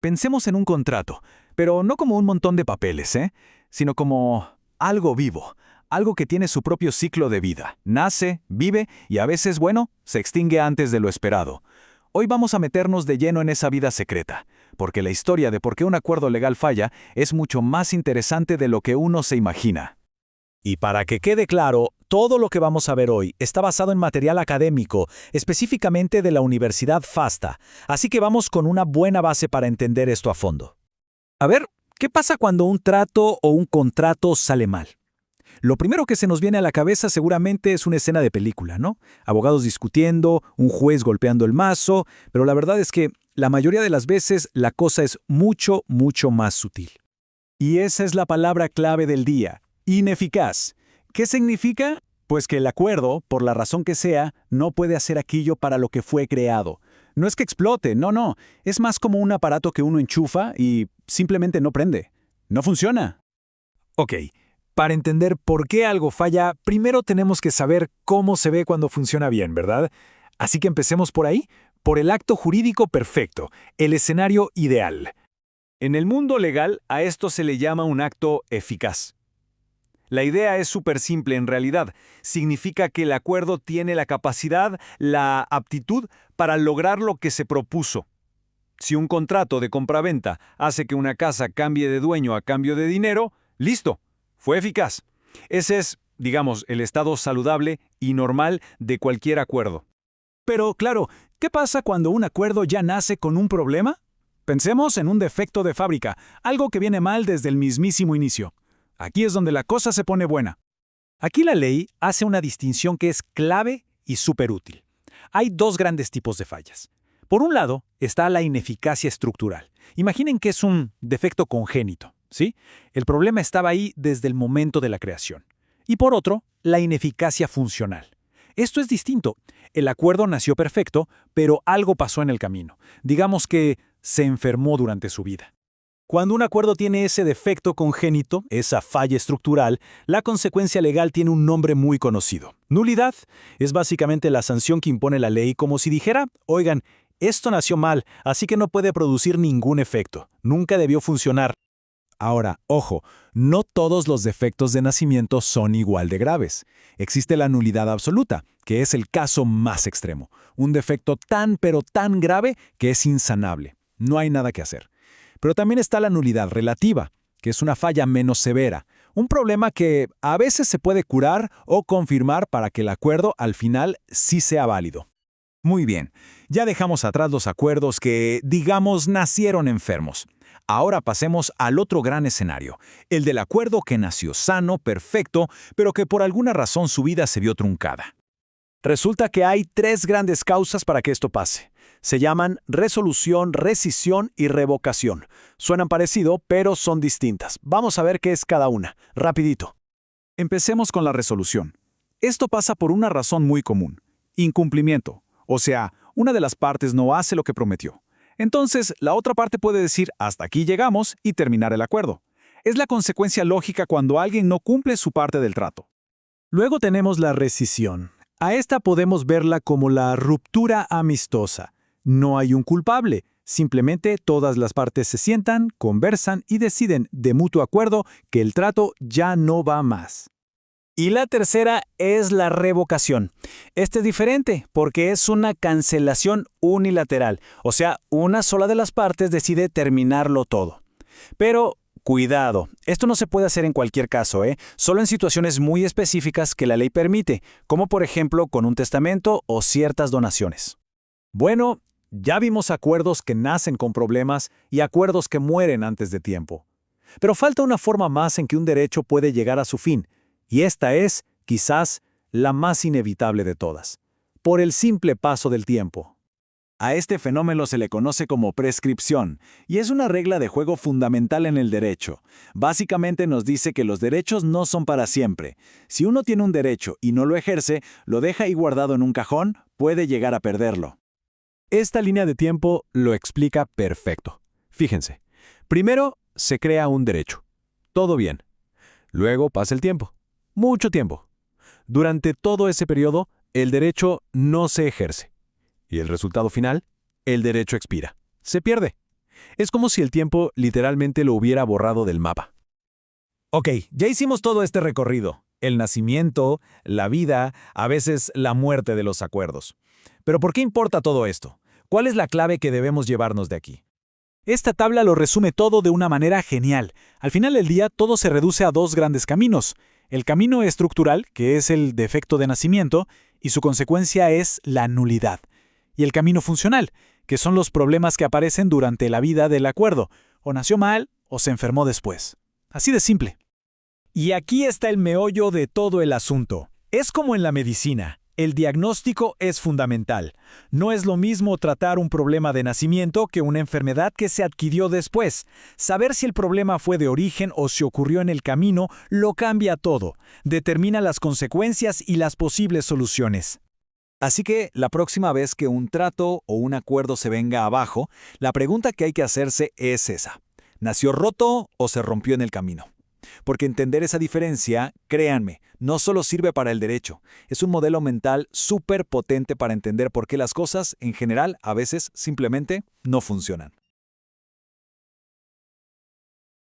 Pensemos en un contrato, pero no como un montón de papeles, sino como algo vivo, algo que tiene su propio ciclo de vida. Nace, vive y a veces, bueno, se extingue antes de lo esperado. Hoy vamos a meternos de lleno en esa vida secreta, porque la historia de por qué un acuerdo legal falla es mucho más interesante de lo que uno se imagina. Y para que quede claro, todo lo que vamos a ver hoy está basado en material académico, específicamente de la Universidad FASTA, así que vamos con una buena base para entender esto a fondo. A ver, ¿qué pasa cuando un trato o un contrato sale mal? Lo primero que se nos viene a la cabeza seguramente es una escena de película, ¿no? Abogados discutiendo, un juez golpeando el mazo, pero la verdad es que la mayoría de las veces la cosa es mucho, mucho más sutil. Y esa es la palabra clave del día: ineficaz. ¿Qué significa? Pues que el acuerdo, por la razón que sea, no puede hacer aquello para lo que fue creado. No es que explote, no. Es más como un aparato que uno enchufa y simplemente no prende. No funciona. Ok, para entender por qué algo falla, primero tenemos que saber cómo se ve cuando funciona bien, ¿verdad? Así que empecemos por ahí, por el acto jurídico perfecto, el escenario ideal. En el mundo legal, a esto se le llama un acto eficaz. La idea es súper simple en realidad. Significa que el acuerdo tiene la capacidad, la aptitud para lograr lo que se propuso. Si un contrato de compraventa hace que una casa cambie de dueño a cambio de dinero, ¡listo! Fue eficaz. Ese es, digamos, el estado saludable y normal de cualquier acuerdo. Pero, claro, ¿qué pasa cuando un acuerdo ya nace con un problema? Pensemos en un defecto de fábrica, algo que viene mal desde el mismísimo inicio. Aquí es donde la cosa se pone buena. Aquí la ley hace una distinción que es clave y súper útil. Hay dos grandes tipos de fallas. Por un lado está la ineficacia estructural. Imaginen que es un defecto congénito, ¿sí? El problema estaba ahí desde el momento de la creación. Y por otro, la ineficacia funcional. Esto es distinto. El acuerdo nació perfecto, pero algo pasó en el camino. Digamos que se enfermó durante su vida. Cuando un acuerdo tiene ese defecto congénito, esa falla estructural, la consecuencia legal tiene un nombre muy conocido. Nulidad es básicamente la sanción que impone la ley, como si dijera: oigan, esto nació mal, así que no puede producir ningún efecto. Nunca debió funcionar. Ahora, ojo, no todos los defectos de nacimiento son igual de graves. Existe la nulidad absoluta, que es el caso más extremo. Un defecto tan pero tan grave que es insanable. No hay nada que hacer. Pero también está la nulidad relativa, que es una falla menos severa, un problema que a veces se puede curar o confirmar para que el acuerdo al final sí sea válido. Muy bien, ya dejamos atrás los acuerdos que, digamos, nacieron enfermos. Ahora pasemos al otro gran escenario, el del acuerdo que nació sano, perfecto, pero que por alguna razón su vida se vio truncada. Resulta que hay tres grandes causas para que esto pase. Se llaman resolución, rescisión y revocación. Suenan parecido, pero son distintas. Vamos a ver qué es cada una. Rapidito. Empecemos con la resolución. Esto pasa por una razón muy común: incumplimiento. O sea, una de las partes no hace lo que prometió. Entonces, la otra parte puede decir: hasta aquí llegamos, y terminar el acuerdo. Es la consecuencia lógica cuando alguien no cumple su parte del trato. Luego tenemos la rescisión. A esta podemos verla como la ruptura amistosa. No hay un culpable, simplemente todas las partes se sientan, conversan y deciden de mutuo acuerdo que el trato ya no va más. Y la tercera es la revocación. Este es diferente porque es una cancelación unilateral, o sea, una sola de las partes decide terminarlo todo. Pero cuidado, esto no se puede hacer en cualquier caso, solo en situaciones muy específicas que la ley permite, como por ejemplo con un testamento o ciertas donaciones. Bueno, ya vimos acuerdos que nacen con problemas y acuerdos que mueren antes de tiempo. Pero falta una forma más en que un derecho puede llegar a su fin, y esta es, quizás, la más inevitable de todas, por el simple paso del tiempo. A este fenómeno se le conoce como prescripción, y es una regla de juego fundamental en el derecho. Básicamente nos dice que los derechos no son para siempre. Si uno tiene un derecho y no lo ejerce, lo deja ahí guardado en un cajón, puede llegar a perderlo. Esta línea de tiempo lo explica perfecto. Fíjense, primero se crea un derecho. Todo bien. Luego pasa el tiempo. Mucho tiempo. Durante todo ese periodo, el derecho no se ejerce. Y el resultado final, el derecho expira. Se pierde. Es como si el tiempo literalmente lo hubiera borrado del mapa. Ok, ya hicimos todo este recorrido. El nacimiento, la vida, a veces la muerte de los acuerdos. Pero ¿por qué importa todo esto? ¿Cuál es la clave que debemos llevarnos de aquí? Esta tabla lo resume todo de una manera genial. Al final del día, todo se reduce a dos grandes caminos. El camino estructural, que es el defecto de nacimiento, y su consecuencia es la nulidad. Y el camino funcional, que son los problemas que aparecen durante la vida del acuerdo. O nació mal, o se enfermó después. Así de simple. Y aquí está el meollo de todo el asunto. Es como en la medicina. El diagnóstico es fundamental. No es lo mismo tratar un problema de nacimiento que una enfermedad que se adquirió después. Saber si el problema fue de origen o si ocurrió en el camino lo cambia todo. Determina las consecuencias y las posibles soluciones. Así que la próxima vez que un trato o un acuerdo se venga abajo, la pregunta que hay que hacerse es esa. ¿Nació roto o se rompió en el camino? Porque entender esa diferencia, créanme, no solo sirve para el derecho, es un modelo mental súper potente para entender por qué las cosas, en general, a veces simplemente no funcionan.